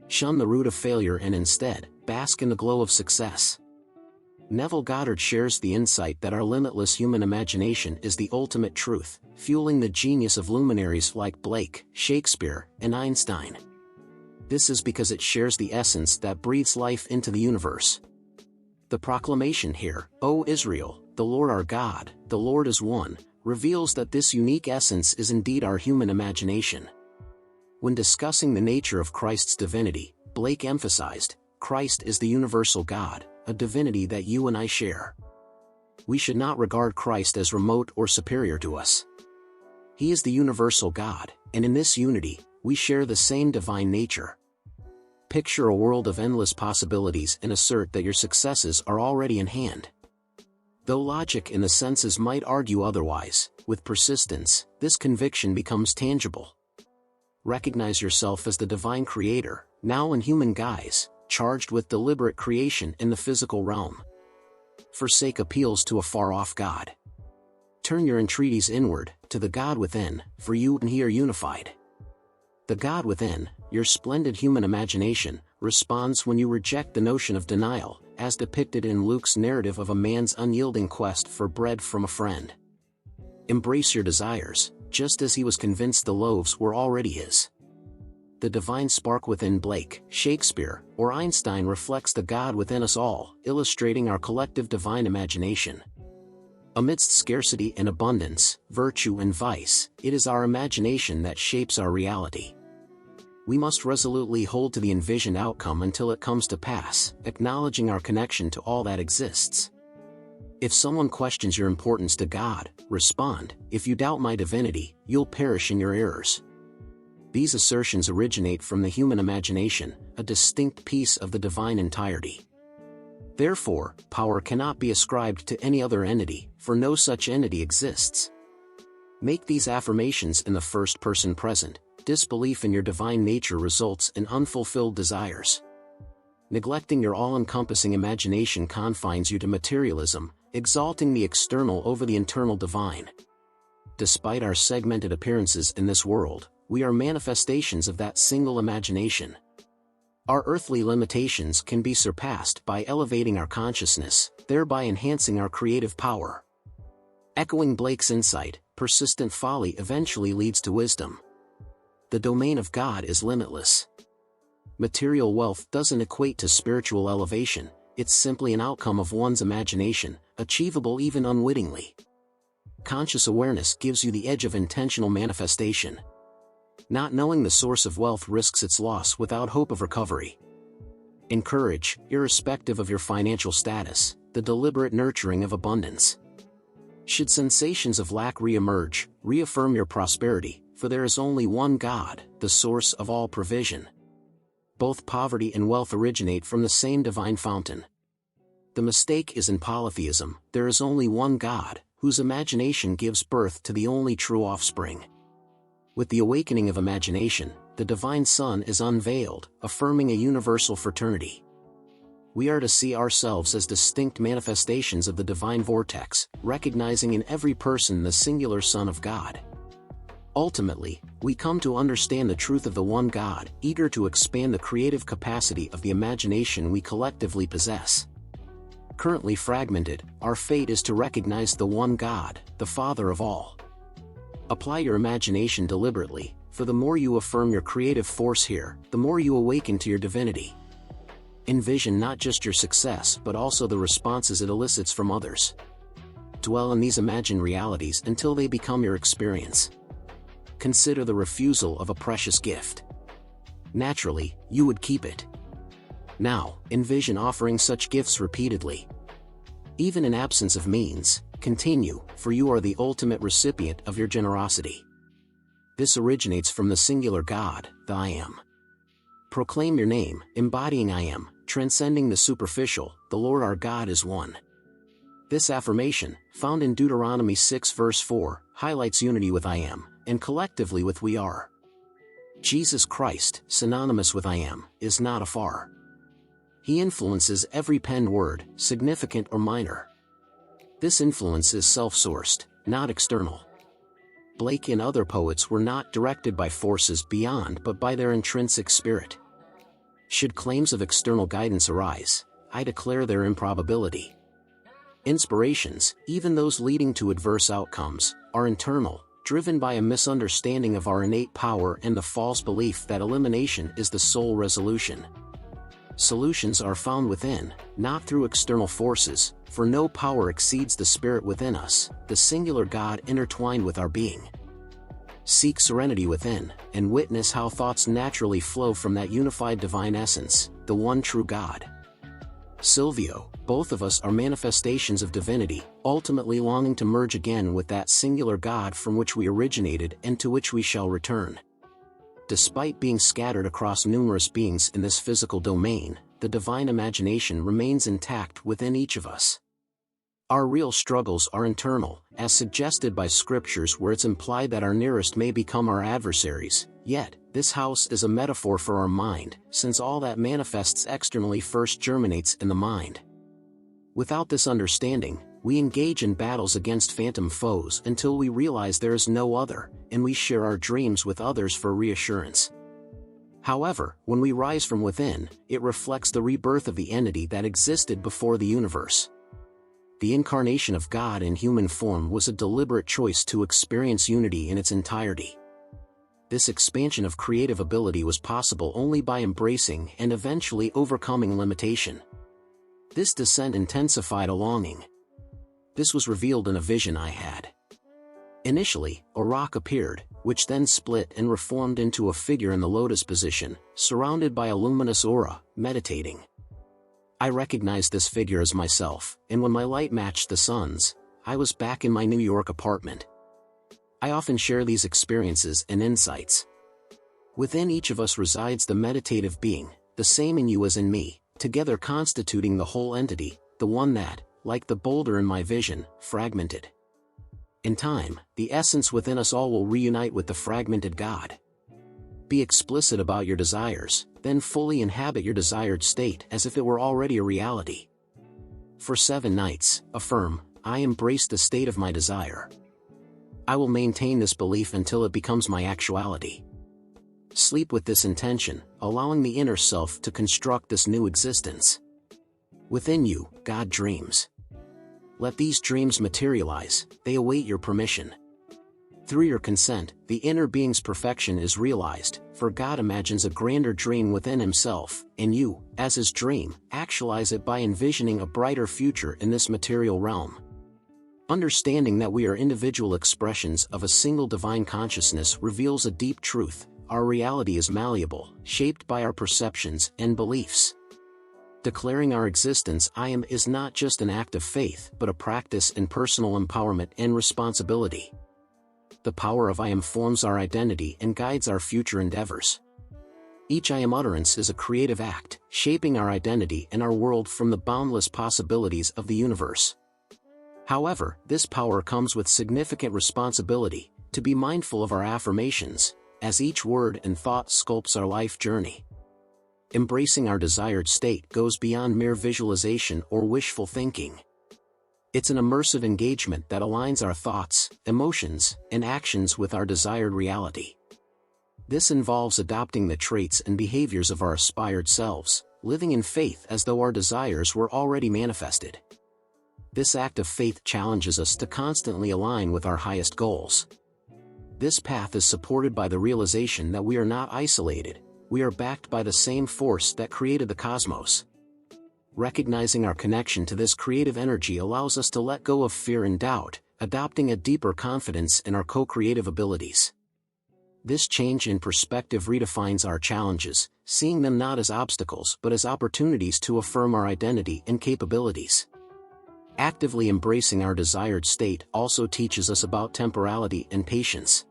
Shun the root of failure and instead, bask in the glow of success. Neville Goddard shares the insight that our limitless human imagination is the ultimate truth, fueling the genius of luminaries like Blake, Shakespeare, and Einstein. This is because it shares the essence that breathes life into the universe. The proclamation here, O Israel, the Lord our God, the Lord is one, reveals that this unique essence is indeed our human imagination. When discussing the nature of Christ's divinity, Blake emphasized, Christ is the universal God, a divinity that you and I share. We should not regard Christ as remote or superior to us. He is the universal God, and in this unity, we share the same divine nature. Picture a world of endless possibilities and assert that your successes are already in hand. Though logic in the senses might argue otherwise, with persistence, this conviction becomes tangible. Recognize yourself as the divine creator, now in human guise, charged with deliberate creation in the physical realm. Forsake appeals to a far-off God. Turn your entreaties inward, to the God within, for you and He are unified. The God within, your splendid human imagination, responds when you reject the notion of denial, as depicted in Luke's narrative of a man's unyielding quest for bread from a friend. Embrace your desires, just as he was convinced the loaves were already his. The divine spark within Blake, Shakespeare, or Einstein reflects the God within us all, illustrating our collective divine imagination. Amidst scarcity and abundance, virtue and vice, it is our imagination that shapes our reality. We must resolutely hold to the envisioned outcome until it comes to pass, acknowledging our connection to all that exists. If someone questions your importance to God, respond, if you doubt my divinity, you'll perish in your errors. These assertions originate from the human imagination, a distinct piece of the divine entirety. Therefore, power cannot be ascribed to any other entity, for no such entity exists. Make these affirmations in the first person present. Disbelief in your divine nature results in unfulfilled desires. Neglecting your all-encompassing imagination confines you to materialism, exalting the external over the internal divine. Despite our segmented appearances in this world, we are manifestations of that single imagination. Our earthly limitations can be surpassed by elevating our consciousness, thereby enhancing our creative power. Echoing Blake's insight, persistent folly eventually leads to wisdom. The domain of God is limitless. Material wealth doesn't equate to spiritual elevation, it's simply an outcome of one's imagination, achievable even unwittingly. Conscious awareness gives you the edge of intentional manifestation. Not knowing the source of wealth risks its loss without hope of recovery. Encourage, irrespective of your financial status, the deliberate nurturing of abundance. Should sensations of lack re-emerge, reaffirm your prosperity, for there is only one God, the source of all provision. Both poverty and wealth originate from the same divine fountain. The mistake is in polytheism, there is only one God, whose imagination gives birth to the only true offspring. With the awakening of imagination, the divine Son is unveiled, affirming a universal fraternity. We are to see ourselves as distinct manifestations of the divine vortex, recognizing in every person the singular Son of God. Ultimately, we come to understand the truth of the one God, eager to expand the creative capacity of the imagination we collectively possess. Currently fragmented, our fate is to recognize the one God, the Father of all. Apply your imagination deliberately, for the more you affirm your creative force here, the more you awaken to your divinity. Envision not just your success but also the responses it elicits from others. Dwell in these imagined realities until they become your experience. Consider the refusal of a precious gift. Naturally, you would keep it. Now, envision offering such gifts repeatedly. Even in absence of means, continue, for you are the ultimate recipient of your generosity. This originates from the singular God, the I Am. Proclaim your name, embodying I Am, transcending the superficial, the Lord our God is one. This affirmation, found in Deuteronomy 6 verse 4, highlights unity with I Am, and collectively with we are. Jesus Christ, synonymous with I Am, is not afar. He influences every penned word, significant or minor. This influence is self-sourced, not external. Blake and other poets were not directed by forces beyond but by their intrinsic spirit. Should claims of external guidance arise, I declare their improbability. Inspirations, even those leading to adverse outcomes, are internal, driven by a misunderstanding of our innate power and the false belief that elimination is the sole resolution. Solutions are found within, not through external forces, for no power exceeds the spirit within us, the singular God intertwined with our being. Seek serenity within, and witness how thoughts naturally flow from that unified divine essence, the one true God. Silvio, both of us are manifestations of divinity, ultimately longing to merge again with that singular God from which we originated and to which we shall return. Despite being scattered across numerous beings in this physical domain, the divine imagination remains intact within each of us. Our real struggles are internal, as suggested by scriptures where it's implied that our nearest may become our adversaries, yet, this house is a metaphor for our mind, since all that manifests externally first germinates in the mind. Without this understanding, we engage in battles against phantom foes until we realize there is no other, and we share our dreams with others for reassurance. However, when we rise from within, it reflects the rebirth of the entity that existed before the universe. The incarnation of God in human form was a deliberate choice to experience unity in its entirety. This expansion of creative ability was possible only by embracing and eventually overcoming limitation. This descent intensified a longing. This was revealed in a vision I had. Initially, a rock appeared, which then split and reformed into a figure in the lotus position, surrounded by a luminous aura, meditating. I recognized this figure as myself, and when my light matched the sun's, I was back in my New York apartment. I often share these experiences and insights. Within each of us resides the meditative being, the same in you as in me, together constituting the whole entity, the one that, like the boulder in my vision, fragmented. In time, the essence within us all will reunite with the fragmented God. Be explicit about your desires, then fully inhabit your desired state as if it were already a reality. For 7 nights, affirm, I embrace the state of my desire. I will maintain this belief until it becomes my actuality. Sleep with this intention, allowing the inner self to construct this new existence. Within you, God dreams. Let these dreams materialize, they await your permission. Through your consent, the inner being's perfection is realized, for God imagines a grander dream within himself, and you, as his dream, actualize it by envisioning a brighter future in this material realm. Understanding that we are individual expressions of a single divine consciousness reveals a deep truth: our reality is malleable, shaped by our perceptions and beliefs. Declaring our existence I am is not just an act of faith but a practice in personal empowerment and responsibility. The power of I am forms our identity and guides our future endeavors. Each I am utterance is a creative act, shaping our identity and our world from the boundless possibilities of the universe. However, this power comes with significant responsibility, to be mindful of our affirmations, as each word and thought sculpts our life journey. Embracing our desired state goes beyond mere visualization or wishful thinking. It's an immersive engagement that aligns our thoughts, emotions, and actions with our desired reality. This involves adopting the traits and behaviors of our aspired selves, living in faith as though our desires were already manifested. This act of faith challenges us to constantly align with our highest goals. This path is supported by the realization that we are not isolated, we are backed by the same force that created the cosmos. Recognizing our connection to this creative energy allows us to let go of fear and doubt, adopting a deeper confidence in our co-creative abilities. This change in perspective redefines our challenges, seeing them not as obstacles but as opportunities to affirm our identity and capabilities. Actively embracing our desired state also teaches us about temporality and patience.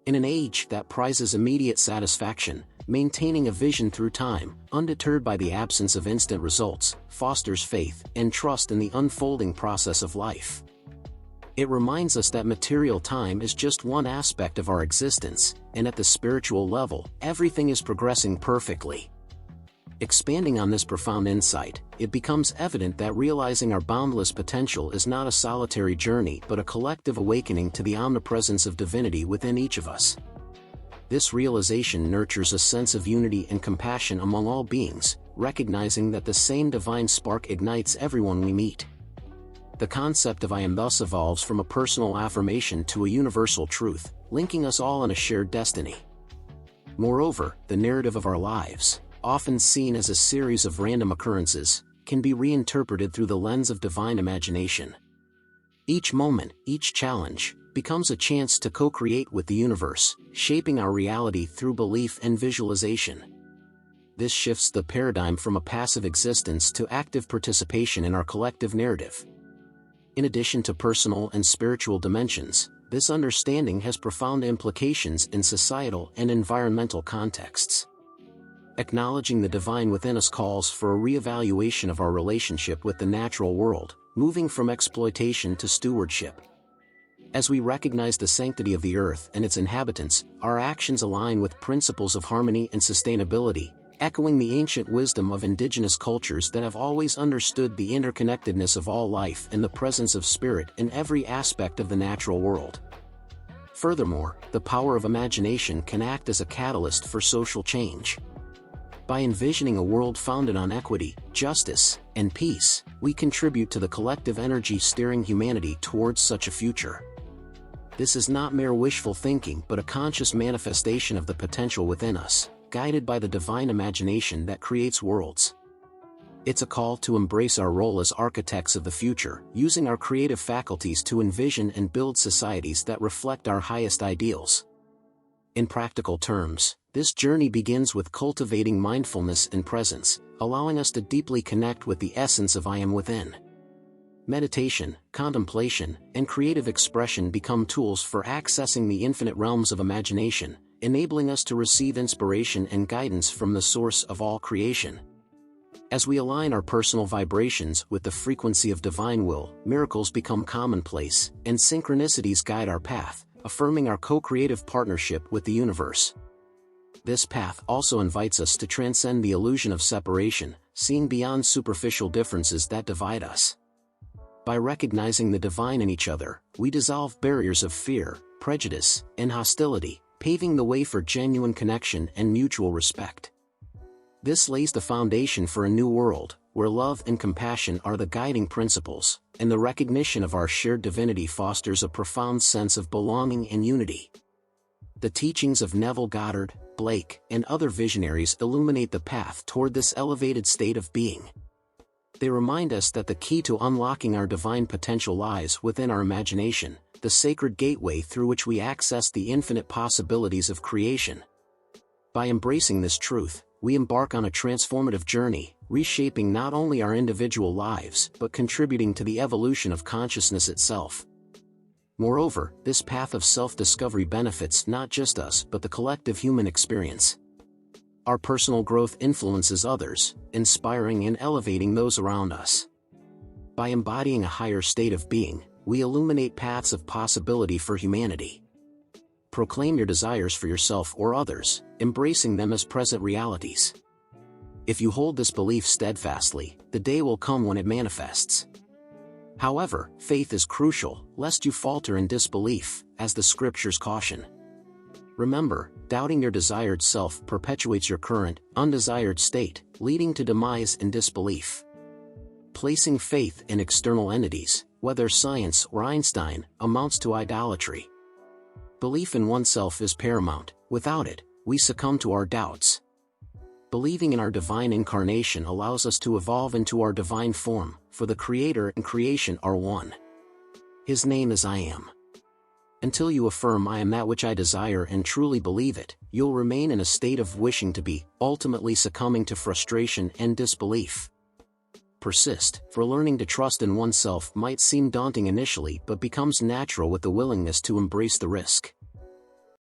In an age that prizes immediate satisfaction, maintaining a vision through time, undeterred by the absence of instant results, fosters faith and trust in the unfolding process of life. It reminds us that material time is just one aspect of our existence, and at the spiritual level, everything is progressing perfectly. Expanding on this profound insight, it becomes evident that realizing our boundless potential is not a solitary journey but a collective awakening to the omnipresence of divinity within each of us. This realization nurtures a sense of unity and compassion among all beings, recognizing that the same divine spark ignites everyone we meet. The concept of I am thus evolves from a personal affirmation to a universal truth, linking us all in a shared destiny. Moreover, the narrative of our lives, often seen as a series of random occurrences, can be reinterpreted through the lens of divine imagination. Each moment, each challenge, becomes a chance to co-create with the universe, shaping our reality through belief and visualization. This shifts the paradigm from a passive existence to active participation in our collective narrative. In addition to personal and spiritual dimensions, this understanding has profound implications in societal and environmental contexts. Acknowledging the divine within us calls for a reevaluation of our relationship with the natural world, moving from exploitation to stewardship. As we recognize the sanctity of the earth and its inhabitants, our actions align with principles of harmony and sustainability, echoing the ancient wisdom of indigenous cultures that have always understood the interconnectedness of all life and the presence of spirit in every aspect of the natural world. Furthermore, the power of imagination can act as a catalyst for social change. By envisioning a world founded on equity, justice, and peace, we contribute to the collective energy steering humanity towards such a future. This is not mere wishful thinking but a conscious manifestation of the potential within us, guided by the divine imagination that creates worlds. It's a call to embrace our role as architects of the future, using our creative faculties to envision and build societies that reflect our highest ideals. In practical terms, this journey begins with cultivating mindfulness and presence, allowing us to deeply connect with the essence of I am within. Meditation, contemplation, and creative expression become tools for accessing the infinite realms of imagination, enabling us to receive inspiration and guidance from the source of all creation. As we align our personal vibrations with the frequency of divine will, miracles become commonplace, and synchronicities guide our path, affirming our co-creative partnership with the universe. This path also invites us to transcend the illusion of separation, seeing beyond superficial differences that divide us. By recognizing the divine in each other, we dissolve barriers of fear, prejudice, and hostility, paving the way for genuine connection and mutual respect. This lays the foundation for a new world, where love and compassion are the guiding principles, and the recognition of our shared divinity fosters a profound sense of belonging and unity. The teachings of Neville Goddard, Blake, and other visionaries illuminate the path toward this elevated state of being. They remind us that the key to unlocking our divine potential lies within our imagination, the sacred gateway through which we access the infinite possibilities of creation. By embracing this truth, we embark on a transformative journey, reshaping not only our individual lives but contributing to the evolution of consciousness itself. Moreover, this path of self-discovery benefits not just us but the collective human experience. Our personal growth influences others, inspiring and elevating those around us. By embodying a higher state of being, we illuminate paths of possibility for humanity. Proclaim your desires for yourself or others, embracing them as present realities. If you hold this belief steadfastly, the day will come when it manifests. However, faith is crucial, lest you falter in disbelief, as the scriptures caution. Remember, doubting your desired self perpetuates your current, undesired state, leading to demise and disbelief. Placing faith in external entities, whether science or Einstein, amounts to idolatry. Belief in oneself is paramount. Without it, we succumb to our doubts. Believing in our divine incarnation allows us to evolve into our divine form, for the Creator and creation are one. His name is I Am. Until you affirm I am that which I desire and truly believe it, you'll remain in a state of wishing to be, ultimately succumbing to frustration and disbelief. Persist, for learning to trust in oneself might seem daunting initially but becomes natural with the willingness to embrace the risk.